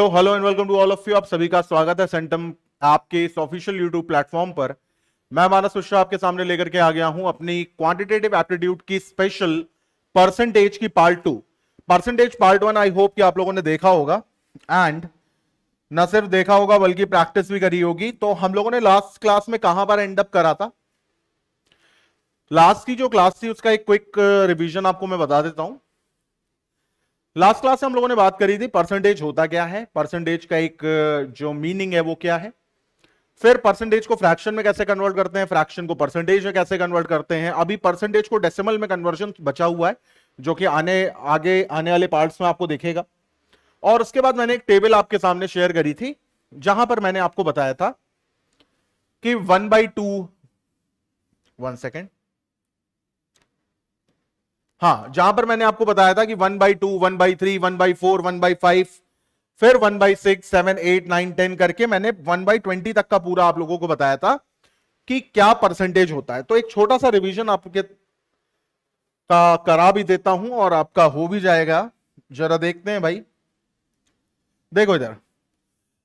So hello and welcome to all of you. आप सभी का स्वागत है सेंटम आपके इस ऑफिशियल यूट्यूब प्लेटफॉर्म पर। मैं मानस मिश्रा आपके सामने लेकर के आ गया हूं अपनी क्वांटिटेटिव एप्टीट्यूड की स्पेशल परसेंटेज की part 2। Percentage part 1 I hope कि आप लोगों ने देखा होगा एंड न सिर्फ देखा होगा बल्कि प्रैक्टिस भी करी होगी। तो हम लोगों ने लास्ट क्लास में कहां पर एंड अप करा था? लास्ट की जो क्लास थी उसका एक क्विक रिवीजन आपको मैं बता देता हूं। लास्ट क्लास में हम लोगों ने बात करी थी परसेंटेज होता क्या है, परसेंटेज का एक जो मीनिंग है वो क्या है, फिर परसेंटेज को फ्रैक्शन में कैसे कन्वर्ट करते हैं, फ्रैक्शन को परसेंटेज में कैसे कन्वर्ट करते हैं। अभी परसेंटेज को डेसिमल में कन्वर्जन बचा हुआ है जो कि आगे आने वाले पार्ट्स में आपको दिखेगा। और उसके बाद मैंने एक टेबल आपके सामने शेयर करी थी जहां पर मैंने आपको बताया था कि 1/2 1 सेकेंड, हाँ, जहां पर मैंने आपको बताया था कि 1/2 1/3 1/4 1/5 फिर 1/6 7 8 9 10 करके मैंने 1/20 तक का पूरा आप लोगों को बताया था कि क्या परसेंटेज होता है। तो एक छोटा सा रिवीजन आपके का करा भी देता हूं और आपका हो भी जाएगा। जरा देखते हैं भाई, देखो इधर।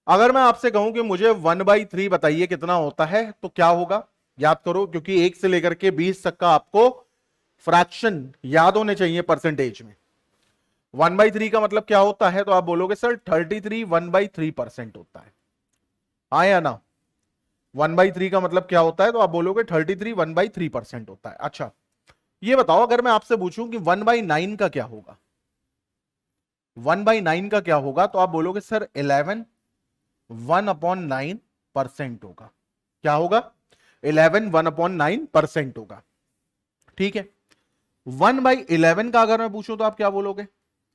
अगर मैं आपसे कहूं कि मुझे 1/3 बताइए कितना होता है तो क्या होगा? याद करो, क्योंकि 1 से लेकर के 20 तक का आपको फ्रैक्शन याद होने चाहिए परसेंटेज में। 1/3 का मतलब क्या होता है? तो आप बोलोगे सर 33 1/3% होता है। हाँ या ना? 1/3 का मतलब क्या होता है? तो आप बोलोगे 33 1/3% होता है। अच्छा, ये बताओ अगर मैं आपसे पूछूं कि 1/9 का क्या होगा, 1/9 का क्या होगा, तो आप बोलोगे सर 11 1/9% होगा। क्या होगा? 11 1/9% होगा। ठीक है। 1/11 का अगर मैं पूछूं तो आप क्या बोलोगे?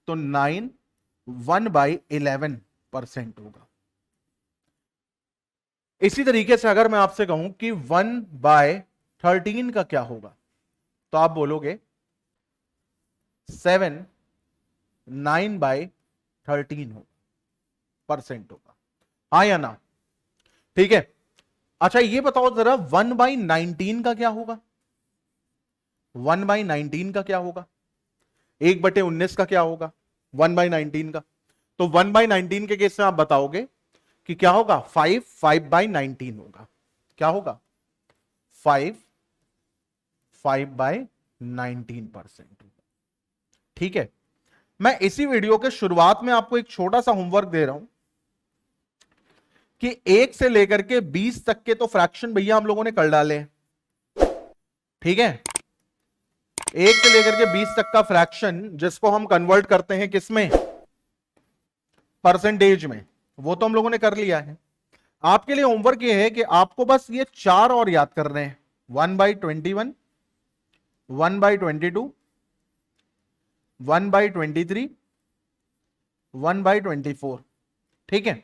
तो 9 1/11% होगा। इसी तरीके से अगर मैं आपसे कहूं कि 1/13 का क्या होगा, तो आप बोलोगे 7 9/13 होगा परसेंट होगा। हाँ या ना? ठीक है। अच्छा, ये बताओ जरा 1/19 का क्या होगा? 1/19 का क्या होगा? 1/19 का क्या होगा? 1/19 का। तो 1/19 के केस में आप बताओगे कि क्या होगा? 5/19 होगा। क्या होगा? 5/19% होगा। ठीक है। मैं इसी वीडियो के शुरुआत में आपको एक छोटा सा होमवर्क दे रहा हूं कि 1 से लेकर के 20 तक के तो फ्रैक्शन भैया हम लोगों ने कर डाले हैं। ठीक है। 1 से लेकर के 20 तक का फ्रैक्शन जिसको हम कन्वर्ट करते हैं किसमें? परसेंटेज में, वो तो हम लोगों ने कर लिया है। आपके लिए होमवर्क ये है कि आपको बस ये 4 और याद करने हैं। 1/21 1/22 1/23 1/24। ठीक है।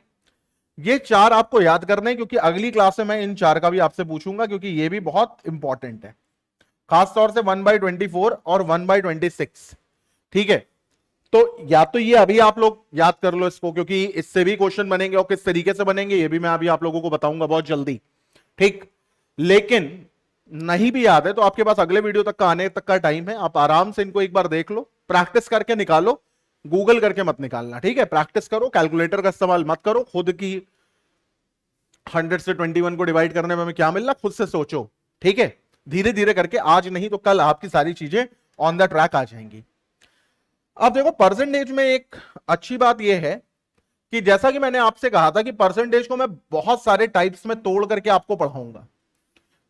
ये 4 आपको याद करने हैं क्योंकि अगली क्लास में मैं इन 4 का भी आपसे पूछूंगा, क्योंकि ये भी बहुत इंपॉर्टेंट है, खासतौर से 1/24 और 1/26। ठीक है। तो या तो ये अभी आप लोग याद कर लो इसको, क्योंकि इससे भी क्वेश्चन बनेंगे और किस तरीके से बनेंगे ये भी मैं अभी आप लोगों को बताऊंगा बहुत जल्दी। ठीक। लेकिन नहीं भी याद है तो आपके पास अगले वीडियो तक का आने तक का टाइम है, आप आराम से इनको एक बार देख लो, प्रैक्टिस करके निकालो, गूगल करके मत निकालना। ठीक है। प्रैक्टिस करो, कैलकुलेटर का इस्तेमाल मत करो, खुद की 100 से 21 को डिवाइड करने में हमें क्या मिल रहा खुद से सोचो। ठीक है। धीरे धीरे करके, आज नहीं तो कल आपकी सारी चीजें ऑन द ट्रैक आ जाएंगी। अब देखो, परसेंटेज में एक अच्छी बात यह है कि जैसा कि मैंने आपसे कहा था कि परसेंटेज को मैं बहुत सारे टाइप्स में तोड़ करके आपको पढ़ाऊंगा।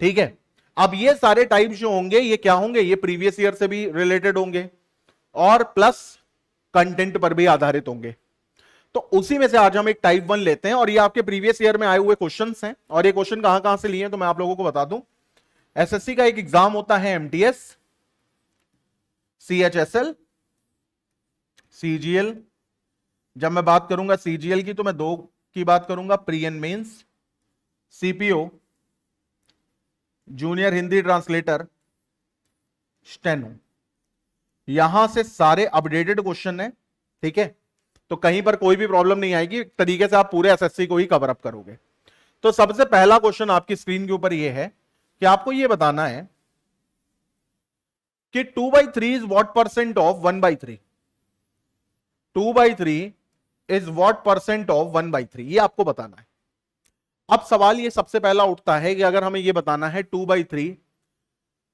ठीक है। अब ये सारे टाइप्स जो होंगे ये क्या होंगे? ये प्रीवियस ईयर से भी रिलेटेड होंगे और प्लस कंटेंट पर भी आधारित होंगे। तो उसी में से आज हम एक टाइप 1 लेते हैं और ये आपके प्रीवियस ईयर में आए हुए क्वेश्चंस हैं। और ये क्वेश्चन कहां कहां से लिए हैं तो मैं आप लोगों को बता दूं। एसएससी का एक एग्जाम होता है एमटीएस, सीएचएसएल, सीजीएल। जब मैं बात करूंगा सीजीएल की तो मैं 2 की बात करूंगा, pre and mains, CPO, junior Hindi translator, steno. यहां से सारे अपडेटेड क्वेश्चन है। ठीक है। तो कहीं पर कोई भी प्रॉब्लम नहीं आएगी, एक तरीके से आप पूरे एसएससी को ही कवर अप करोगे। तो सबसे पहला क्वेश्चन आपकी स्क्रीन के ऊपर यह है कि आपको यह बताना है कि 2/3 is what percent of 1/3? 2/3 is what percent of 1/3, ये आपको बताना है। अब सवाल ये सबसे पहला उठता है कि अगर हमें ये बताना है 2/3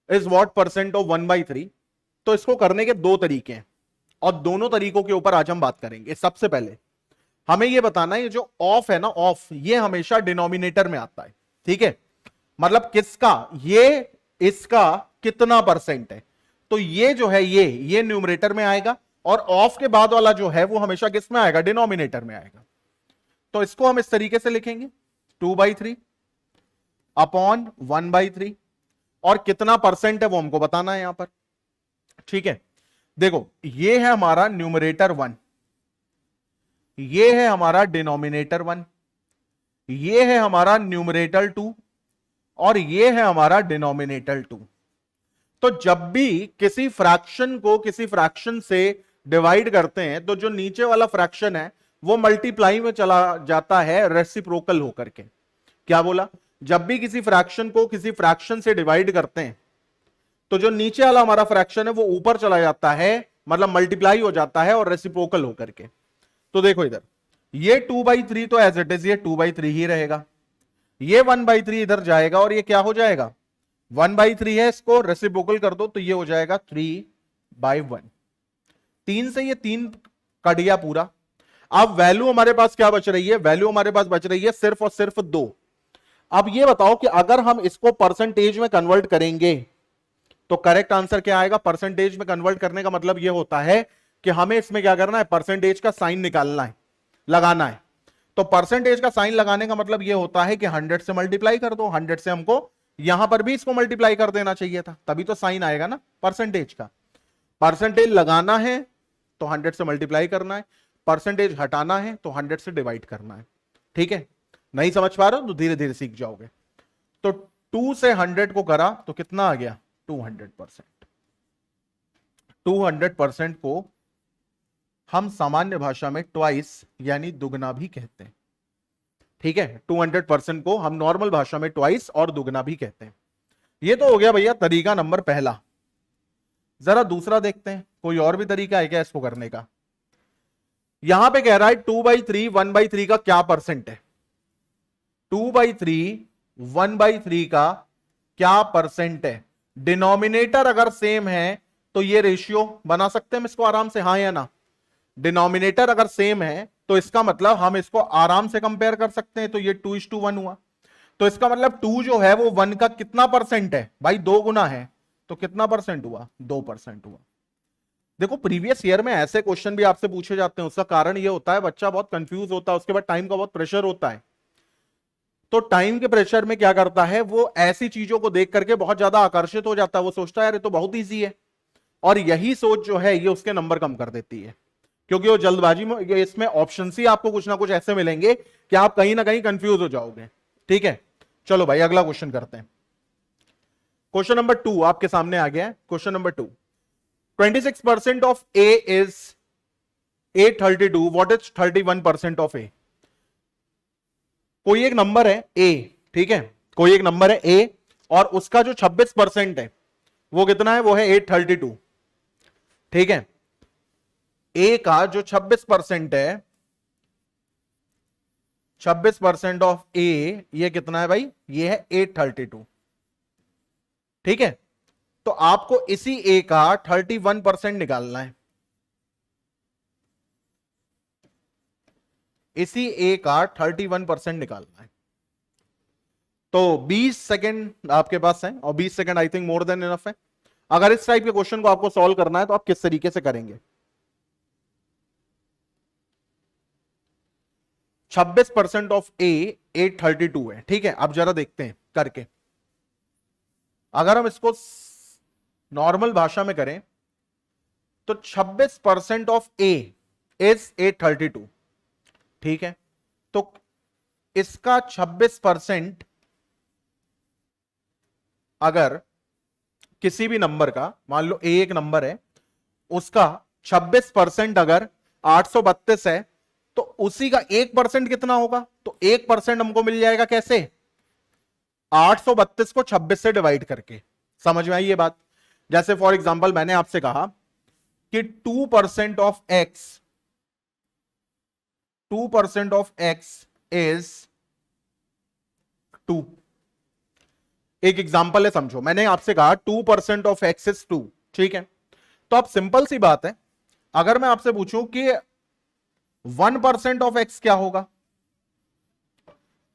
इज व्हाट परसेंट ऑफ 1/3, तो इसको करने के दो तरीके हैं और दोनों तरीकों के ऊपर आज हम बात करेंगे। सबसे पहले हमें यह बताना है, ये जो ऑफ है ना, ऑफ, ये हमेशा डिनोमिनेटर में आता है। ठीक है, मतलब किसका, ये इसका कितना परसेंट है, तो ये जो है ये न्यूमरेटर में आएगा और ऑफ के बाद वाला जो है वो हमेशा किस में आएगा, डिनोमिनेटर में आएगा। तो इसको हम इस तरीके से लिखेंगे 2/3 अपॉन 1/3, और कितना परसेंट है वो हमको बताना है यहां पर। ठीक है, देखो ये है हमारा न्यूमरेटर 1, ये है हमारा डिनोमिनेटर 1, ये है हमारा न्यूमरेटर 2 और ये है हमारा डिनोमिनेटर 2। तो जब भी किसी फ्रैक्शन को किसी फ्रैक्शन से डिवाइड करते हैं तो जो नीचे वाला फ्रैक्शन है वो मल्टीप्लाई में चला जाता है रेसिप्रोकल होकर के। क्या बोला, जब भी किसी फ्रैक्शन को किसी फ्रैक्शन से डिवाइड करते हैं तो जो नीचे वाला हमारा फ्रैक्शन है वो ऊपर चला जाता है, मतलब मल्टीप्लाई हो जाता है और रेसिप्रोकल होकर के। तो देखो इधर ये 2/3 तो एज इट इज ये 2/3 ही रहेगा, ये 1/3 इधर जाएगा और ये क्या हो जाएगा, 1/3 है, इसको रेसिप्रोकल कर दो तो ये हो जाएगा 3/1। 3 से ये 3 कट गया पूरा। अब वैल्यू हमारे पास क्या बच रही है, वैल्यू हमारे पास बच रही है सिर्फ और सिर्फ 2। अब ये बताओ कि अगर हम इसको परसेंटेज में कन्वर्ट करेंगे तो करेक्ट आंसर क्या आएगा। परसेंटेज में कन्वर्ट करने का मतलब यह होता है कि हमें इसमें क्या करना है, परसेंटेज का साइन निकालना है, लगाना है। तो परसेंटेज का साइन लगाने का मतलब यह होता है कि 100 से मल्टीप्लाई कर दो, 100 से हमको यहां पर भी इसको मल्टीप्लाई कर देना चाहिए था, तभी तो साइन आएगा ना परसेंटेज का। परसेंटेज लगाना है तो 100 से मल्टीप्लाई करना है, परसेंटेज हटाना है तो 100 से डिवाइड करना है। ठीक है, नहीं समझ पा रहे हो तो धीरे धीरे सीख जाओगे। तो 2 से 100 को करा तो कितना आ गया, 200%। 200% को हम सामान्य भाषा में ट्वाइस यानी दुगना भी कहते हैं। ठीक है, 200% को हम नॉर्मल भाषा में ट्वाइस और दुगना भी कहते हैं। ये तो हो गया भैया तरीका नंबर पहला। जरा दूसरा देखते हैं, कोई और भी तरीका है क्या इसको करने का। यहां पे कह रहा है 2/3 1/3 का क्या परसेंट है, 2/3 1/3 का क्या परसेंट है। डिनोमिनेटर अगर सेम है तो ये रेशियो बना सकते हैं हम इसको आराम से, हाँ या ना। डिनोमिनेटर अगर सेम है तो इसका मतलब हम इसको आराम से कंपेयर कर सकते हैं, तो ये 2:1 हुआ। तो इसका मतलब 2 जो है वो 1 का कितना परसेंट है भाई, 2 गुना है, तो कितना परसेंट हुआ, 2% हुआ। देखो प्रीवियस ईयर में ऐसे क्वेश्चन भी आपसे पूछे जाते हैं, उसका कारण ये होता है बच्चा बहुत कंफ्यूज होता है, उसके बाद टाइम का बहुत प्रेशर होता है। तो टाइम के प्रेशर में क्या करता है, वो ऐसी चीजों को देख करके बहुत ज्यादा आकर्षित हो जाता है, वो सोचता है यार ये तो बहुत ईजी है, और यही सोच जो है ये उसके नंबर कम कर देती है, क्योंकि वो जल्दबाजी में इसमें ऑप्शन ही आपको कुछ ना कुछ ऐसे मिलेंगे कि आप कहीं ना कहीं कंफ्यूज हो जाओगे। ठीक है, चलो भाई अगला क्वेश्चन करते हैं। क्वेश्चन नंबर 2 आपके सामने आ गया है। Question number 2, 26% of a is 832, what is 31% of a. कोई एक नंबर है ए, ठीक है, कोई एक नंबर है ए और उसका जो 26% है वो कितना है, वो है 832। ठीक है, ए का जो 26% है, 26% ऑफ ए ये कितना है भाई, ये है 832। ठीक है, तो आपको इसी ए का 31% निकालना है, इसी ए का 31% निकालना है। तो 20 सेकेंड आपके पास है और 20 second I think more than enough है। अगर इस टाइप के क्वेश्चन को आपको सॉल्व करना है तो आप किस तरीके से करेंगे। 26% ऑफ ए 832 है। ठीक है, अब जरा देखते हैं करके। अगर हम इसको नॉर्मल भाषा में करें तो 26% ऑफ ए इज 832। ठीक है, तो इसका 26% अगर किसी भी नंबर का, मान लो ए एक नंबर है, उसका 26% अगर 832 है तो उसी का 1% कितना होगा, तो 1% हमको मिल जाएगा कैसे, 832 को 26 से डिवाइड करके। समझ में आई ये बात। जैसे फॉर एग्जांपल मैंने आपसे कहा कि 2% of x 2% of x is 2। एक एग्जांपल है, समझो। मैंने आपसे कहा 2% ऑफ x इज 2, ठीक है? तो अब सिंपल सी बात है, अगर मैं आपसे पूछूं कि 1% ऑफ x क्या होगा,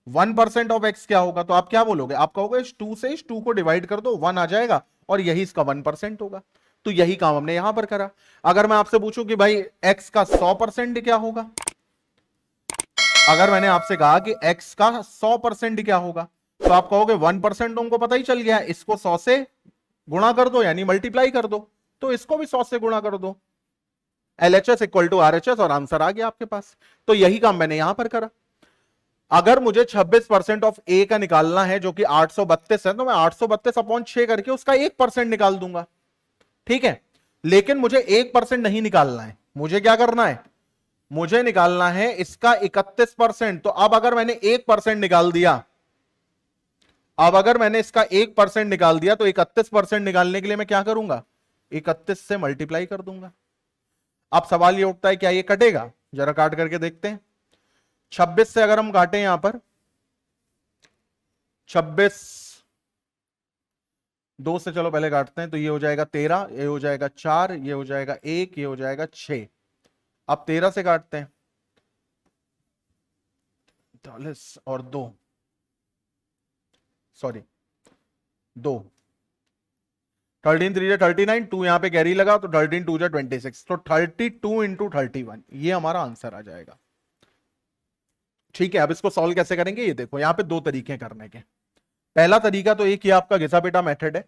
1% ऑफ x क्या होगा, तो आप क्या बोलोगे? आप कहोगे इस 2 से इस 2 को डिवाइड कर दो, 1 आ जाएगा और यही इसका 1% होगा। तो यही काम हमने यहां पर करा। अगर मैं आपसे पूछूं कि भाई x का 100% क्या होगा, अगर मैंने आपसे कहा कि x का 100% क्या होगा, तो आप कहोगे 1% उनको पता ही चल गया, इसको 100 से गुणा कर दो यानी मल्टीप्लाई कर दो, तो इसको भी 100 से गुणा कर दो, LHS इक्वल टू RHS, और आंसर आ गया आपके पास। तो यही काम मैंने यहां पर करा। अगर मुझे 26% ऑफ ए का निकालना है जो कि 832 है, तो मैं 832 अपॉन 6 करके उसका 1% निकाल दूंगा, ठीक है? लेकिन मुझे 1% नहीं निकालना है, मुझे क्या करना है? मुझे निकालना है इसका 31%। तो अब अगर मैंने 1% निकाल दिया, अब अगर मैंने इसका 1% निकाल दिया, तो 31% निकालने के लिए मैं क्या करूंगा? 31 से मल्टीप्लाई कर दूंगा। अब सवाल ये उठता है, क्या ये कटेगा? जरा काट करके देखते हैं। 26 से अगर हम काटें यहां पर, 26 2 से चलो पहले काटते हैं, तो ये हो जाएगा 13, ये हो जाएगा 4, ये हो जाएगा 1, ये हो जाएगा 6। अब 13 से काटते हैं, 40 और 2, सॉरी 2, 13 3 जा 39, 2 यहां पे कैरी लगा तो 13 2 जा 26, तो 32 इंटू 31, ये हमारा आंसर आ जाएगा, ठीक है? अब इसको सॉल्व कैसे करेंगे, ये देखो। यहां पे दो तरीके करने के। पहला तरीका तो एक ही आपका घिसा पेटा मेथड है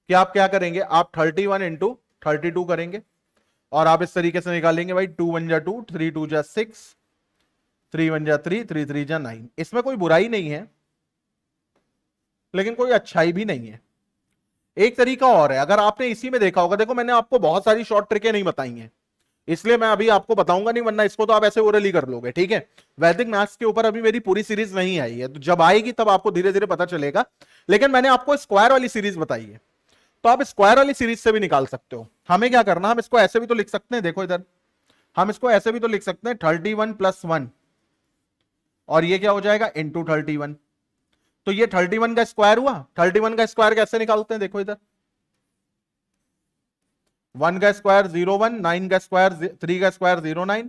कि आप क्या करेंगे, आप 31 इंटू 32 करेंगे और आप इस तरीके से निकालेंगे भाई, 2 1 जा 2, 3 2 जा 6, 3 1 जा 3, 3 3 जा 9। इसमें कोई बुराई नहीं है, लेकिन कोई अच्छाई भी नहीं है। एक तरीका और है, अगर आपने इसी में देखा होगा, देखो मैंने आपको बहुत सारी शॉर्ट ट्रिकें नहीं बताई हैं, इसलिए मैं अभी आपको बताऊंगा नहीं, वरना इसको तो आप ऐसे ओरली कर लोगे, ठीक है? वैदिक मैथ्स के ऊपर अभी मेरी पूरी सीरीज नहीं आई है, तो जब आएगी तब आपको धीरे धीरे पता चलेगा। लेकिन मैंने आपको स्क्वायर वाली सीरीज बताई है, तो आप स्क्वायर वाली सीरीज से भी निकाल सकते हो। हमें क्या करना, हम इसको ऐसे भी तो लिख सकते हैं, देखो इधर, हम इसको ऐसे भी तो लिख सकते हैं 31 + 1, और ये क्या हो जाएगा इंटू 31। तो ये 31 का स्क्वायर हुआ। 31 का स्क्वायर कैसे निकालते हैं, देखो इधर, 1 का स्क्वायर 01, 9 का स्क्वायर 3 का स्क्वायर 09,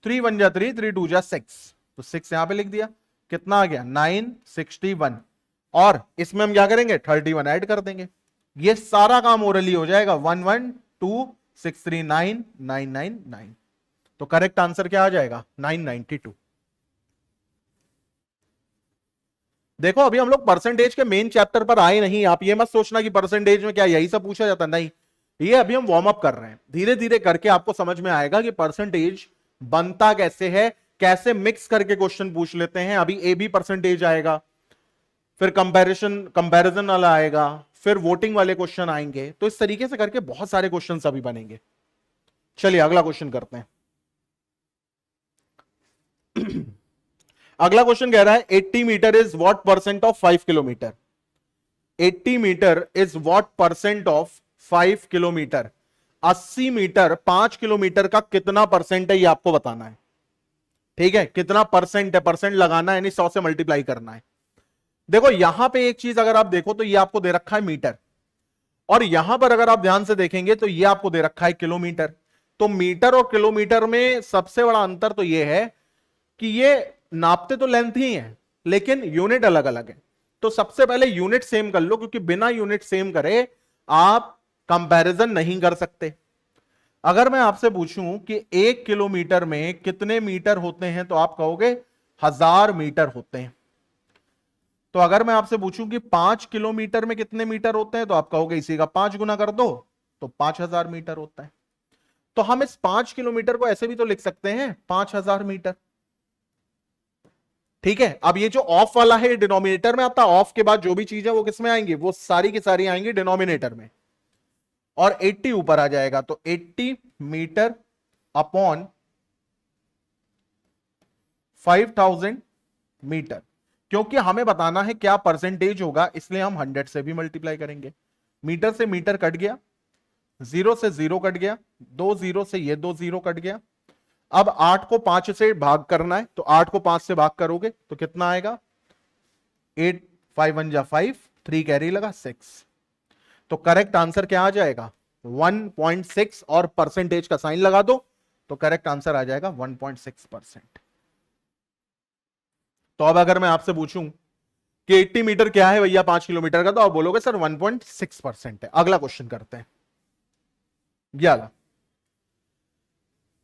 3 1 जा 3, 3 2 जा 6, तो 6 यहां पे लिख दिया। कितना आ गया 961, और इसमें हम क्या करेंगे 31 ऐड कर देंगे। ये सारा काम ओरली हो जाएगा, 1 1 2 6 3 9 9 9 9। तो करेक्ट आंसर क्या आ जाएगा 992। देखो अभी हम लोग परसेंटेज के मेन चैप्टर पर आए नहीं, आप ये मत सोचना कि परसेंटेज में क्या यही सब पूछा जाता, नहीं, ये अभी हम वार्म अप कर रहे हैं। धीरे धीरे करके आपको समझ में आएगा कि परसेंटेज बनता कैसे है, कैसे मिक्स करके क्वेश्चन पूछ लेते हैं। अभी ए बी परसेंटेज आएगा, फिर कंपैरिजन वाला आएगा, फिर वोटिंग वाले क्वेश्चन आएंगे, तो इस तरीके से करके बहुत सारे क्वेश्चन अभी बनेंगे। चलिए अगला क्वेश्चन करते हैं। अगला क्वेश्चन कह रहा है 80 metre is what percent of 5 kilometre. 80 metre is what percent of 5 kilometre. 80 metre 5 kilometre का कितना परसेंट है, ये आपको बताना है, ठीक है? कितना परसेंट है, परसेंट लगाना है, यानी 100 से मल्टीप्लाई करना है। देखो यहां पे एक चीज अगर आप देखो तो ये आपको दे रखा है मीटर, और यहां पर अगर आप ध्यान से देखेंगे तो ये आपको दे रखा है किलोमीटर। तो मीटर और किलोमीटर में सबसे बड़ा अंतर तो ये है कि ये नापते तो लेंथ ही है, लेकिन यूनिट अलग अलग है। तो सबसे पहले यूनिट सेम कर लो, क्योंकि बिना यूनिट सेम करे आप कंपैरिजन नहीं कर सकते। अगर मैं आपसे पूछूं कि 1 किलोमीटर में कितने मीटर होते हैं, तो आप कहोगे 1000 मीटर होते हैं। तो अगर मैं आपसे पूछूं कि 5 किलोमीटर में कितने मीटर होते हैं, तो आप कहोगे इसी का 5 गुना कर दो, तो 5000 मीटर होता है। तो हम इस 5 किलोमीटर को ऐसे भी तो लिख सकते हैं 5000 मीटर, ठीक है? अब ये जो ऑफ वाला है डिनोमिनेटर में आता है, ऑफ के बाद जो भी चीज है वो किसमें आएंगी, वो सारी की सारी आएंगी डिनोमिनेटर में, और 80 ऊपर आ जाएगा। तो 80 मीटर अपॉन 5000 मीटर, क्योंकि हमें बताना है क्या परसेंटेज होगा, इसलिए हम 100 से भी मल्टीप्लाई करेंगे। मीटर से मीटर कट गया, 0 से 0 कट गया, 2 0 से ये 2 0 कट गया। अब 8 को 5 से भाग करना है, तो 8 को 5 से भाग करोगे तो कितना आएगा? 8, 5 1 जा 5, 3 कैरी लगा 6। तो करेक्ट आंसर क्या आ जाएगा? 1.6 और परसेंटेज का साइन लगा दो तो करेक्ट आंसर आ जाएगा 1.6%। तो अब अगर मैं आपसे पूछूं कि 80 मीटर क्या है भैया 5 किलोमीटर का, तो आप बोलोगे सर 1.6% है। अगला क्वेश्चन करते हैं। 11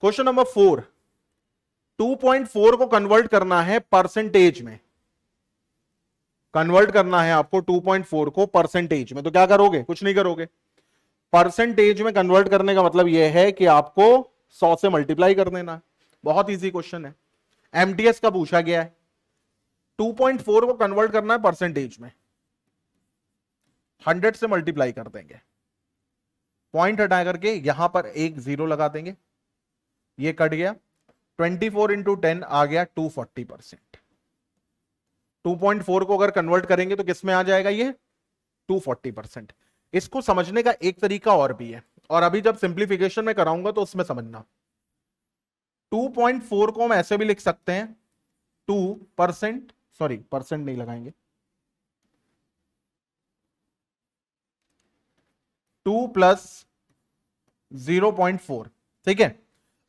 क्वेश्चन नंबर 4, 2.4 को कन्वर्ट करना है परसेंटेज में। कन्वर्ट करना है आपको 2.4 को परसेंटेज में, तो क्या करोगे? कुछ नहीं करोगे। परसेंटेज में कन्वर्ट करने का मतलब यह है कि आपको 100 से मल्टीप्लाई कर देना। बहुत इजी क्वेश्चन है, एमटीएस का पूछा गया है। 2.4 को कन्वर्ट करना है परसेंटेज में, 100 से मल्टीप्लाई कर देंगे, पॉइंट हटा करके यहां पर एक जीरो लगा देंगे, ये कट गया। 24 इंटू 10 आ गया 240%। 2.4 को अगर कन्वर्ट करेंगे तो किस में आ जाएगा? ये 240%। इसको समझने का एक तरीका और भी है, और अभी जब सिंप्लीफिकेशन में कराऊंगा तो उसमें समझना। 2.4 को हम ऐसे भी लिख सकते हैं 2%, सॉरी परसेंट नहीं लगाएंगे, 2 प्लस 0.4, ठीक है।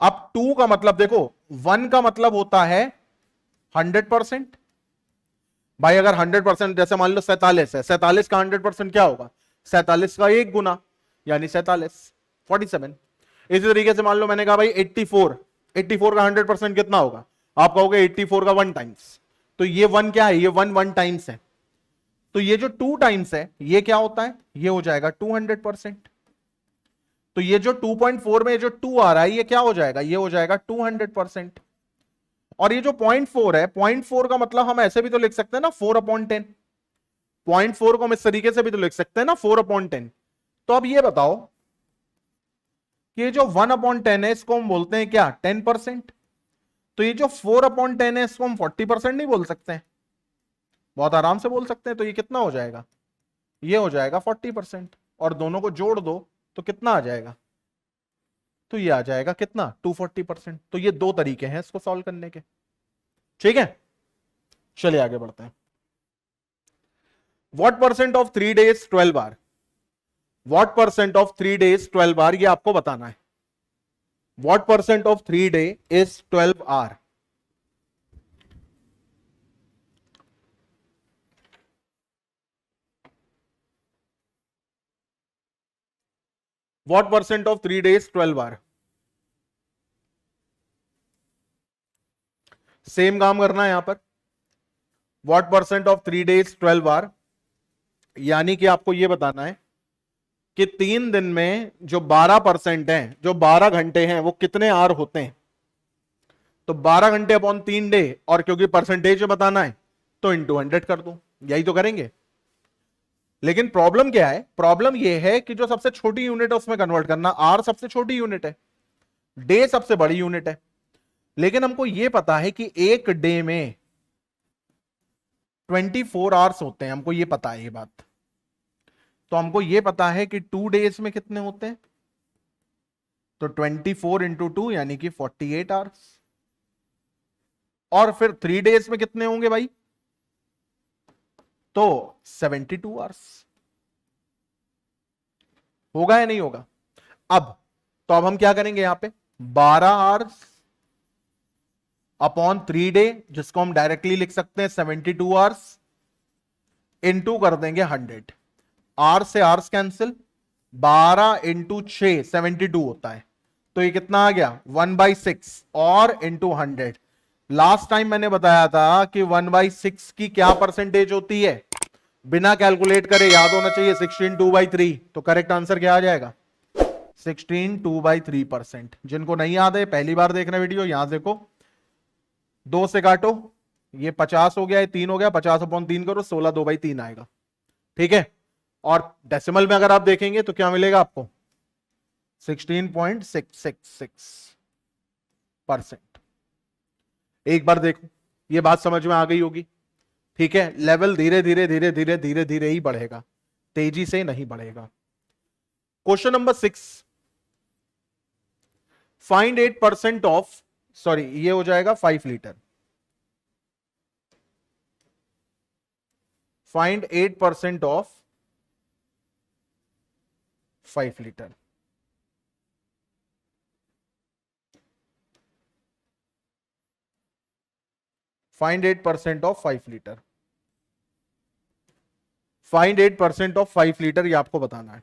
अब 2 का मतलब देखो, 1 का मतलब होता है 100%। भाई अगर 100%, जैसे मान लो 47 है, 47 का 100% क्या होगा? 47 का एक गुना, यानी 47, 47। इसी तरीके से मान लो मैंने कहा भाई 84, 84 का 100% कितना होगा? आप कहोगे 84 का 1 टाइम्स। तो ये 1 क्या है? ये 1 टाइम्स है। तो ये जो 2 टाइम्स है ये क्या होता है? ये हो जाएगा 200%। तो ये जो 2.4 में जो 2 आ रहा है ये क्या हो जाएगा? ये हो जाएगा 200%। और ये जो 0.4 है, 0.4 का मतलब हम ऐसे भी तो लिख सकते हैं ना 4/10। 0.4 को हम इस तरीके से भी तो लिख सकते हैं ना 4/10। तो अब ये बताओ कि ये जो 1/10 है इसको हम बोलते हैं क्या? 10%। तो ये जो 4/10 है इसको हम 40% नहीं बोल सकते हैं? बहुत आराम से बोल सकते हैं। तो ये कितना हो जाएगा? ये हो जाएगा 40%। और दोनों को जोड़ दो तो कितना आ जाएगा? तो ये आ जाएगा कितना? 240%। तो ये दो तरीके हैं इसको सॉल्व करने के, ठीक है। चलिए आगे बढ़ते हैं। What percent of 3 days 12 hour? What percent of 3 days 12 hour, ये आपको बताना है। What percent of 3 day is 12 hour? What percent of 3 days 12 hour? Same काम करना है यहां पर। व्हाट परसेंट ऑफ 3 days 12 आवर, यानी कि आपको यह बताना है कि 3 दिन में जो 12% है, जो 12 घंटे हैं, वो कितने आवर होते हैं। तो 12 घंटे अपॉन 3 डे, और क्योंकि परसेंटेज में बताना है तो इंटू 100 कर दो, यही तो करेंगे। लेकिन प्रॉब्लम क्या है? प्रॉब्लम यह है कि जो सबसे छोटी यूनिट है उसमें कन्वर्ट करना। आर सबसे छोटी यूनिट है, डे सबसे बड़ी यूनिट है। लेकिन हमको यह पता है कि एक डे में 24 आवर्स होते हैं, हमको यह पता है ये बात। तो हमको यह पता है कि 2 days में कितने होते हैं, तो 24 इंटू 2 यानी कि 48 आवर्स। और फिर 3 days में कितने होंगे भाई? तो 72 आवर्स। होगा या नहीं होगा? अब तो अब हम क्या करेंगे यहां पे? 12 आवर्स अपॉन 3 डे, जिसको हम डायरेक्टली लिख सकते हैं 72 आवर्स, इनटू कर देंगे 100। आर से आर्स कैंसिल, 12 इंटू 6 72 होता है। तो ये कितना आ गया? 1/6 और इंटू 100। लास्ट टाइम मैंने बताया था कि 1/6 की क्या परसेंटेज होती है? बिना कैलकुलेट करे याद होना चाहिए, 16 2/3। तो करेक्ट आंसर क्या आ जाएगा? 16 2/3%। जिनको नहीं याद है, पहली बार देख रहे वीडियो, यहां देखो, 2 से काटो, ये 50 हो गया, ये 3 हो गया, 50/3 करो, 16 2/3 आएगा, ठीक है। और डेसिमल में अगर आप देखेंगे तो क्या मिलेगा आपको? 16.666%। एक बार देखो, ये बात समझ में आ गई होगी, ठीक है। लेवल धीरे धीरे धीरे धीरे धीरे धीरे ही बढ़ेगा, तेजी से नहीं बढ़ेगा। Question number 6, find 8% of sorry ये हो जाएगा 5 litre. Find 8% of 5 litre. Find 8% of 5 litre. Find 8% of 5 litre, ये आपको बताना है।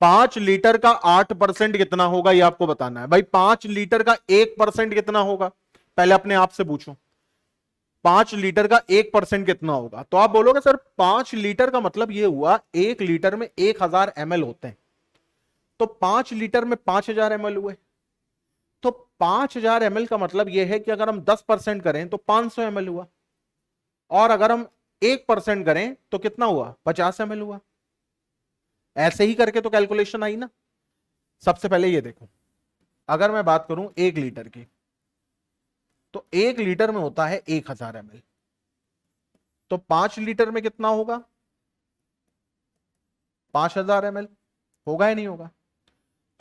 5 लीटर का 8% कितना होगा, ये आपको बताना है भाई। 5 लीटर का 1% कितना होगा, पहले अपने आप से पूछो। 5 लीटर का 1% कितना होगा, तो आप बोलोगे सर 5 लीटर का मतलब ये हुआ 1 लीटर में 1000 ml होते हैं, तो 5 लीटर में 5000 ml हुए। तो 5000 ml का मतलब यह है कि अगर हम 10% करें तो 500 ml हुआ, और अगर हम 1% करें तो कितना हुआ, 50 ml हुआ। ऐसे ही करके तो कैलकुलेशन आई ना। सबसे पहले ये देखो, अगर मैं बात करूं 1 लीटर की, तो 1 लीटर में होता है 1000 ml, तो 5 लीटर में कितना होगा, 5000 ml होगा या नहीं होगा।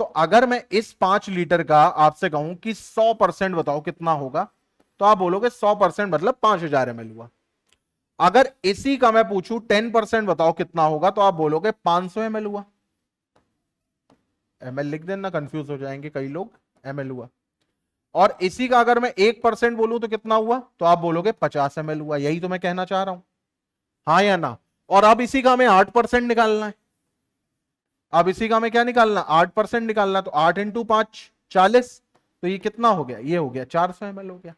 तो अगर मैं इस 5 लीटर का आपसे कहूं कि 100% बताओ कितना होगा, तो आप बोलोगे 100% मतलब 5000 ml हुआ। अगर इसी का मैं पूछूं 10% बताओ कितना होगा, तो आप बोलोगे 500 ml हुआ। ml लिख देना, कंफ्यूज हो जाएंगे कई लोग, ml हुआ। और इसी का अगर मैं 1% बोलूं तो कितना हुआ, तो आप बोलोगे 50 ml हुआ। यही तो मैं कहना चाह रहा हूं, हाँ या ना। और अब इसी का हमें 8% निकालना है। अब इसी का हमें क्या निकालना, 8% निकालना। तो 8 इंटू 5 40, तो ये कितना हो गया, ये हो गया 400 ml हो गया।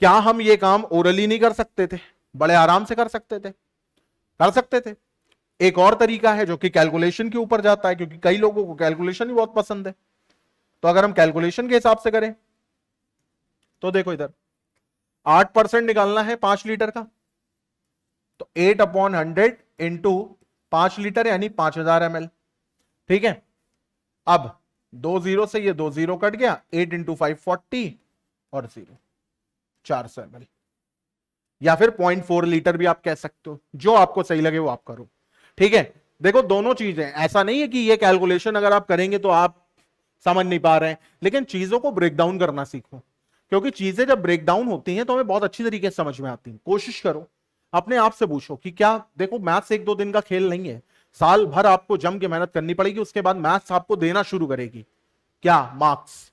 क्या हम ये काम ओरली नहीं कर सकते थे, बड़े आराम से कर सकते थे, कर सकते थे। एक और तरीका है जो कि कैलकुलेशन के ऊपर जाता है, क्योंकि कई लोगों को कैलकुलेशन ही बहुत पसंद है। तो अगर हम कैलकुलेशन के हिसाब से करें, तो देखो इधर 8% निकालना है 5 लीटर का, तो 8/100 इंटू 5 लीटर यानी 5000 ml। ठीक है, अब 2 जीरो से ये 2 जीरो कट गया, 8 इंटू 5 40 और 0 400 ml, या फिर 0.4 लीटर भी आप कह सकते हो, जो आपको सही लगे वो आप करो। ठीक है, देखो दोनों चीजें, ऐसा नहीं है कि ये कैलकुलेशन अगर आप करेंगे तो आप समझ नहीं पा रहे हैं, लेकिन चीजों को ब्रेक डाउन करना सीखो, क्योंकि चीजें जब ब्रेक डाउन होती हैं तो हमें बहुत अच्छी तरीके से समझ में आती हैं। कोशिश करो, अपने आप से पूछो कि क्या, देखो मैथ्स 1-2 दिन का खेल नहीं है, साल भर आपको जम के मेहनत करनी पड़ेगी, उसके बाद मैथ्स आपको देना शुरू करेगी क्या, मार्क्स।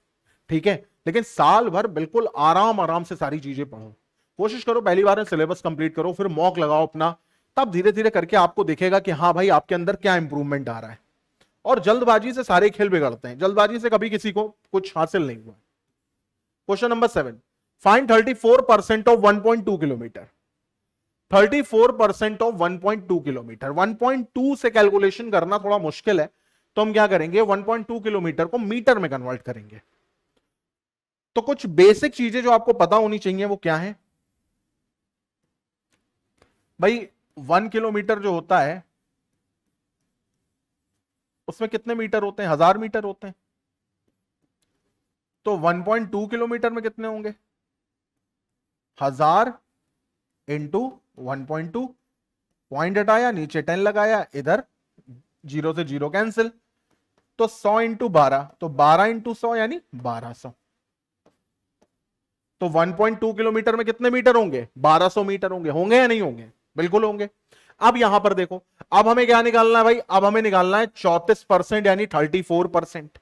ठीक है, लेकिन साल भर बिल्कुल आराम आराम से सारी चीजें पढ़ो। कोशिश करो पहली बार में सिलेबस कंप्लीट करो, फिर मॉक लगाओ अपना, तब धीरे धीरे करके आपको दिखेगा कि हाँ भाई आपके अंदर क्या इंप्रूवमेंट आ रहा है। और जल्दबाजी से सारे खेल बिगड़ते हैं, जल्दबाजी से कभी किसी को कुछ हासिल नहीं हुआ। Question number 7, find 34% of 1.2 kilometre. 34% of 1.2 kilometre, 1.2 से कैलकुलेशन करना थोड़ा मुश्किल है, तो हम क्या करेंगे 1.2 किलोमीटर को मीटर में कन्वर्ट करेंगे। तो कुछ बेसिक चीजें जो आपको पता होनी चाहिए वो क्या है भाई। 1 किलोमीटर जो होता है उसमें कितने मीटर होते हैं, 1000 मीटर होते हैं। तो 1.2 किलोमीटर में कितने होंगे, 1000 इंटू 1.2, पॉइंट हटाया, नीचे 10 लगाया, इधर 0 से 0 कैंसिल, तो 100 इंटू 12, तो 12 इंटू 100 यानी 1200। तो 1.2 किलोमीटर में कितने मीटर होंगे, 1200 मीटर होंगे। होंगे या नहीं होंगे, बिल्कुल होंगे। अब यहां पर देखो, अब हमें क्या निकालना है भाई, अब हमें निकालना है 34% यानी 34%।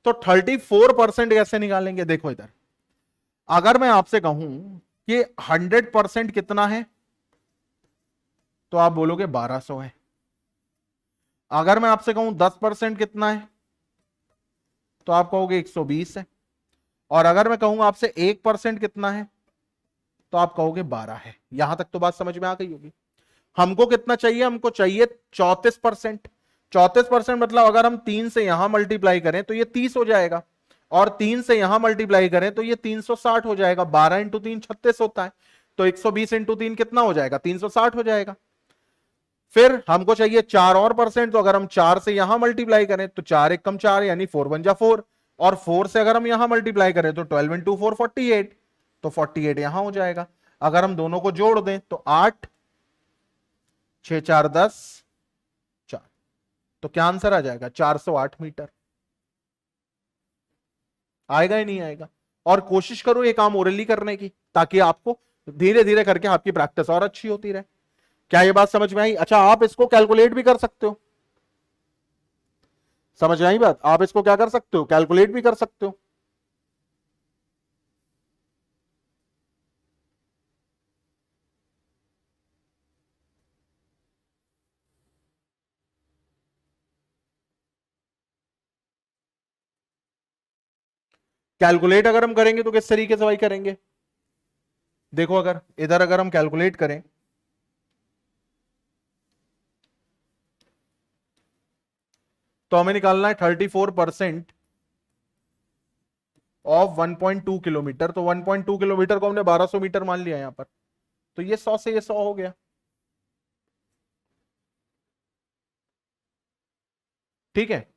तो 34% कैसे निकालेंगे, देखो इधर, अगर मैं आपसे कहूं कि 100% कितना है, तो आप बोलोगे 1200 है। अगर मैं आपसे कहूं 10% कितना है, तो आप कहोगे 120 है। और अगर मैं कहूंगा आपसे 1% कितना है, तो आप कहोगे 12 है। यहां तक तो बात समझ में आ गई होगी। हमको कितना चाहिए, हमको चाहिए 34%। 34% मतलब अगर हम 3 से यहां मल्टीप्लाई करें तो ये 30 हो जाएगा, और 3 से यहां मल्टीप्लाई करें तो ये 360 हो जाएगा। 12 इंटू 3 36 होता है, तो 120 इंटू 3 कितना हो जाएगा, 360 हो जाएगा। फिर हमको चाहिए 4% तो अगर हम 4 से यहां मल्टीप्लाई करें तो 4 एक कम 4 यानी 4 1 जा 4, और 4 से अगर हम यहां मल्टीप्लाई करें तो 12 इंटू 4 48, तो 48 यहां हो जाएगा। अगर हम दोनों को जोड़ दें तो 8 6 4 10 4, तो क्या आंसर आ जाएगा, 408 मीटर। आएगा ही नहीं आएगा। और कोशिश करो ये काम ओरली करने की, ताकि आपको धीरे धीरे करके आपकी प्रैक्टिस और अच्छी होती रहे। क्या ये बात समझ में आई? अच्छा, आप इसको कैलकुलेट भी कर सकते हो। समझ में आई बात? आप इसको क्या कर सकते हो, कैलकुलेट भी कर सकते हो। कैलकुलेट अगर हम करेंगे तो किस तरीके से भाई करेंगे? देखो, अगर इधर अगर हम कैलकुलेट करें तो हमें निकालना है 34% ऑफ 1.2 किलोमीटर। तो 1.2 किलोमीटर को हमने 1200 मीटर मान लिया यहां पर, तो ये 100 से ये 100 हो गया। ठीक है,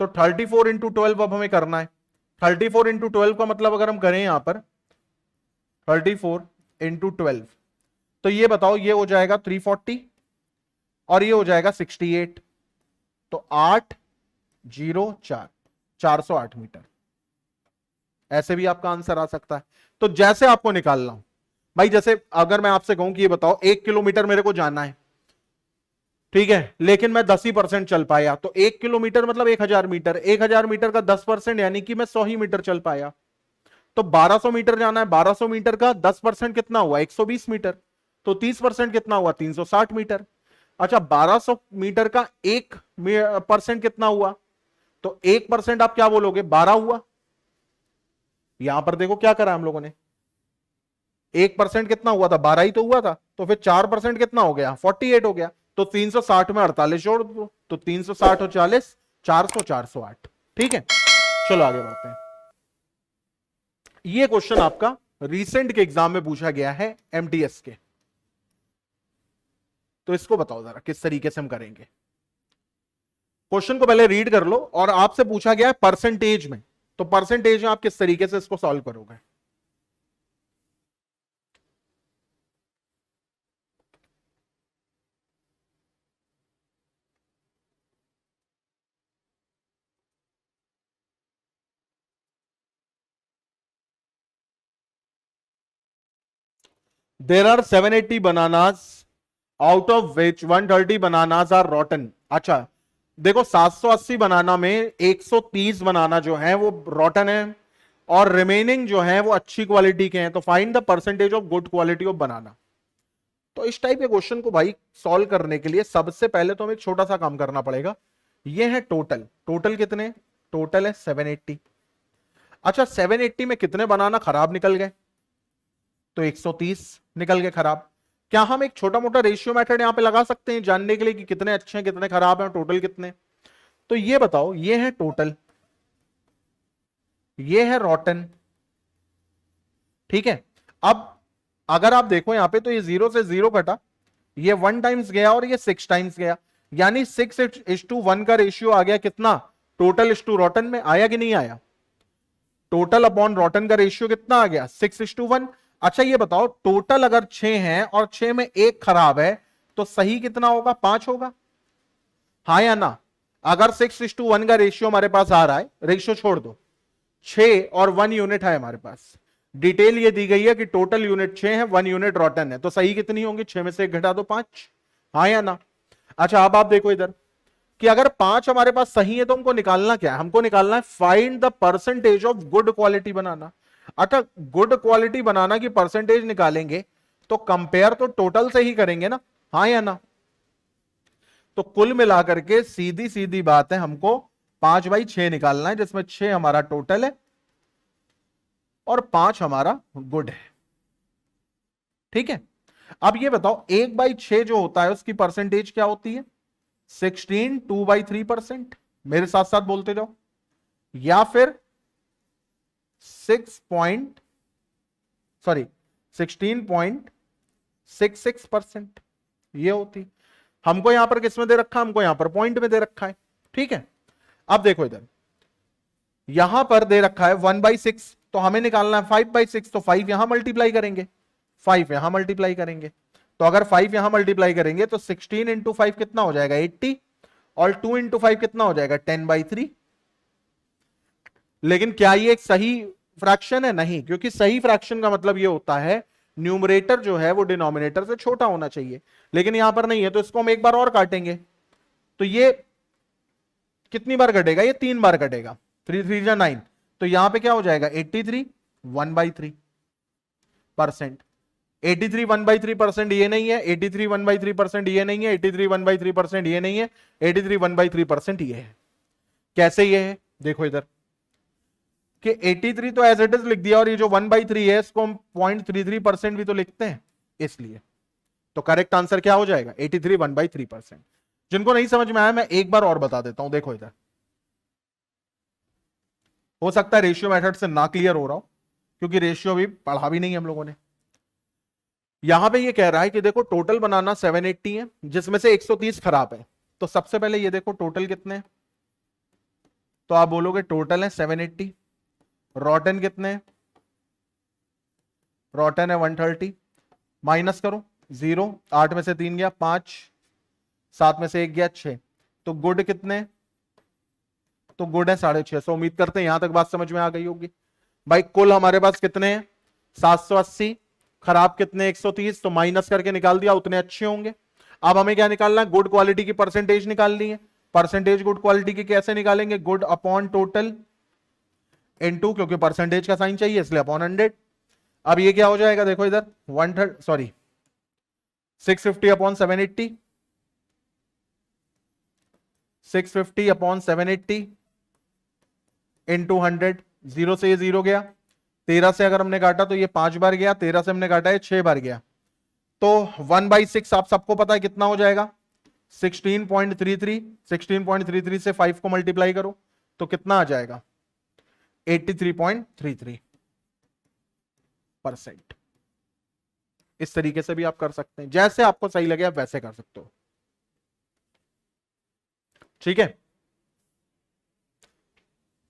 तो 34 × 12 अब हमें करना है। 34 × 12 का मतलब अगर हम करें यहां पर 34 × 12, तो ये बताओ, ये हो जाएगा 340 और ये हो जाएगा 68, तो 804, 408 मीटर। ऐसे भी आपका आंसर आ सकता है। तो जैसे आपको निकालना हो भाई, जैसे अगर मैं आपसे कहूं कि ये बताओ 1 किलोमीटर मेरे को जाना है, ठीक है, लेकिन मैं 10% चल पाया, तो 1 किलोमीटर मतलब 1000 मीटर, 1000 मीटर का 10% यानी कि मैं 100 ही मीटर चल पाया। तो 1200 मीटर जाना है, 1200 मीटर का 10% कितना हुआ, 120 मीटर। तो 30% कितना हुआ, 360 मीटर। अच्छा, 1200 मीटर का 1% कितना हुआ, तो 1% आप क्या बोलोगे, 12 हुआ। यहां पर देखो क्या करा हम लोगों ने, 1% कितना हुआ था, 12 ही तो हुआ था, तो फिर 4% कितना हो गया, 48 हो गया। तो 360 में 48 जोड़ दो, तो 360 और 40, 400, 408। ठीक है, चलो आगे बढ़ते हैं। ये क्वेश्चन आपका रिसेंट के एग्जाम में पूछा गया है, एमटीएस के। तो इसको बताओ जरा किस तरीके से हम करेंगे। क्वेश्चन को पहले रीड कर लो, और आपसे पूछा गया है परसेंटेज में, तो परसेंटेज में आप किस तरीके से इसको सॉल्व करोगे। There are 780 bananas, out of which 130 bananas are rotten. अच्छा, देखो 780 बनाना में 130 बनाना जो है वो रॉटन है, और रिमेनिंग जो है वो अच्छी क्वालिटी के हैं। तो find the percentage of good quality of बनाना। तो इस टाइप के क्वेश्चन को भाई सॉल्व करने के लिए सबसे पहले तो हमें एक छोटा सा काम करना पड़ेगा। ये है टोटल, टोटल कितने, टोटल है 780। अच्छा, 780 में कितने बनाना खराब निकल गए, तो 130 निकल गए खराब। क्या हम एक छोटा मोटा रेशियो मेथड यहां पे लगा सकते हैं जानने के लिए कि कितने अच्छे हैं कितने खराब हैं, टोटल कितने। तो ये बताओ, ये है टोटल, ये है रॉटन। ठीक है, अब अगर आप देखो यहां पे, तो ये 0 से 0 कटा, ये 1 टाइम्स गया और ये 6 टाइम्स गया, यानी 6:1 का रेशियो आ गया कितना, टोटल इज टू रॉटन में। आया कि नहीं आया, टोटल अपॉन रॉटन का रेशियो कितना आ गया, 6:1। अच्छा, ये बताओ, टोटल अगर 6 है और 6 में एक खराब है, तो सही कितना होगा, 5 होगा, हाँ या ना। अगर 6:1 का रेशियो हमारे पास आ रहा है, रेशियो छोड़ दो, 6 और 1 यूनिट है हमारे पास, डिटेल ये दी गई है कि टोटल यूनिट 6 है, 1 यूनिट रॉटन है, तो सही कितनी होंगी, 6 में से 1 घटा दो, 5, हाँ या ना। अच्छा, अब आप देखो इधर कि अगर 5 हमारे पास सही है, तो हमको निकालना क्या है, हमको निकालना है find the percentage of good quality banana. अच्छा, गुड क्वालिटी बनाना की परसेंटेज निकालेंगे तो कंपेयर तो टोटल से ही करेंगे ना, हाँ या ना। तो कुल मिलाकर के सीधी सीधी बात है, हमको 5/6 निकालना है, जिसमें 6 हमारा टोटल है और 5 हमारा गुड है। ठीक है, अब ये बताओ 1/6 जो होता है उसकी परसेंटेज क्या होती है, 16 2/3%। मेरे साथ साथ बोलते जाओ, या फिर 16.66%, ये होती। हमको यहां पर किस में दे रखा है, हमको यहां पर पॉइंट में दे रखा है। ठीक है, अब देखो इधर, यहां पर दे रखा है 1/6, तो हमें निकालना है 5/6, तो 5 यहां मल्टीप्लाई करेंगे, 5 यहां मल्टीप्लाई करेंगे। तो अगर 5 यहां मल्टीप्लाई करेंगे तो 16 × 5 कितना हो जाएगा, 80, और 2 × 5 कितना हो जाएगा, 10/3। लेकिन क्या ये एक सही फ्रैक्शन है? नहीं, क्योंकि सही फ्रैक्शन का मतलब ये होता है न्यूमरेटर जो है वो डिनोमिनेटर से छोटा होना चाहिए, लेकिन यहां पर नहीं है, तो इसको हम एक बार और काटेंगे। तो ये कितनी बार कटेगा? ये 3 बार कटेगा। 3 3 जा 9, तो यहां पे क्या हो जाएगा? 83 1/3%। 83 1/3% ये नहीं है, 83 1/3% ये नहीं है, 83 1/3% ये नहीं है, 83 1/3% ये है। कैसे ये है? देखो इधर कि 83 तो एज इट इज लिख दिया, और ये जो 1/3 है इसको हम 0.33% भी तो लिखते हैं, इसलिए तो करेक्ट आंसर क्या हो जाएगा? 83 1/3%। जिनको नहीं समझ में आया मैं एक बार और बता देता हूं। देखो इधर, हो सकता है रेशियो मेथड से ना क्लियर हो रहा हो, क्योंकि रेशियो भी पढ़ा भी नहीं हम लोगों ने। यहां पे ये कह रहा है कि देखो टोटल बनाना 780 है, जिसमें से 130 खराब है। तो सबसे पहले ये देखो टोटल कितने हैं, तो आप बोलोगे टोटल है 780। रॉटन कितने? रॉटन है 130। माइनस करो 0, 8 में से 3 गया 5, 7 में से 1 गया 6। तो गुड कितने? तो गुड है 650। उम्मीद करते हैं यहां तक बात समझ में आ गई होगी। भाई कुल हमारे पास कितने हैं? 780। खराब कितने? 130। तो माइनस करके निकाल दिया, उतने अच्छे होंगे। अब हमें क्या निकालना है? गुड क्वालिटी की परसेंटेज निकालनी है। परसेंटेज गुड क्वालिटी की कैसे निकालेंगे? गुड अपॉन टोटल इनटू, क्योंकि परसेंटेज का साइन चाहिए इसलिए अपॉन 100। अब ये क्या हो जाएगा? देखो इधर 650 अपॉन 780, 650 अपॉन 780 इंटू 100। 0 से ये 0 गया, 13 से अगर हमने काटा तो ये 5 बार गया, 13 से हमने काटा है 6 बार गया। तो 1/6 आप सबको पता है कितना हो जाएगा? 16.33। 16.33 से 5 को मल्टीप्लाई करो तो कितना आ जाएगा? 83.33%। इस तरीके से भी आप कर सकते हैं, जैसे आपको सही लगे आप वैसे कर सकते हो। ठीक है,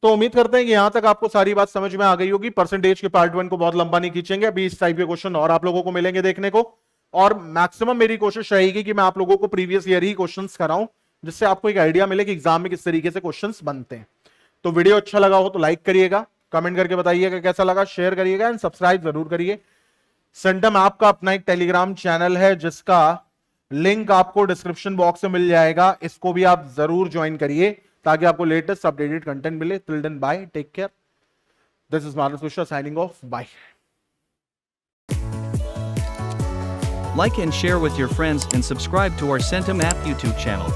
तो उम्मीद करते हैं कि यहां तक आपको सारी बात समझ में आ गई होगी। परसेंटेज के पार्ट 1 को बहुत लंबा नहीं खींचेंगे, अभी इस टाइप के क्वेश्चन और आप लोगों को मिलेंगे देखने को, और मैक्सिमम मेरी कोशिश रहेगी कि मैं आप लोगों को प्रीवियस ईयर ही क्वेश्चंस कराऊं, जिससे आपको एक आइडिया मिले कि एग्जाम में किस तरीके से क्वेश्चंस बनते हैं। तो वीडियो अच्छा लगा हो तो लाइक करिएगा, कमेंट करके बताइएगा कैसा लगा, शेयर करिएगा एंड सब्सक्राइब जरूर करिए। सेंटम ऐप का अपना एक टेलीग्राम चैनल है जिसका लिंक आपको डिस्क्रिप्शन बॉक्स में मिल जाएगा, इसको भी आप जरूर ज्वाइन करिए ताकि आपको लेटेस्ट अपडेटेड कंटेंट मिले। Till then bye, take care, this is Manas Mishra signing off, bye. Like and share with your friends and subscribe to our Centum app YouTube channel.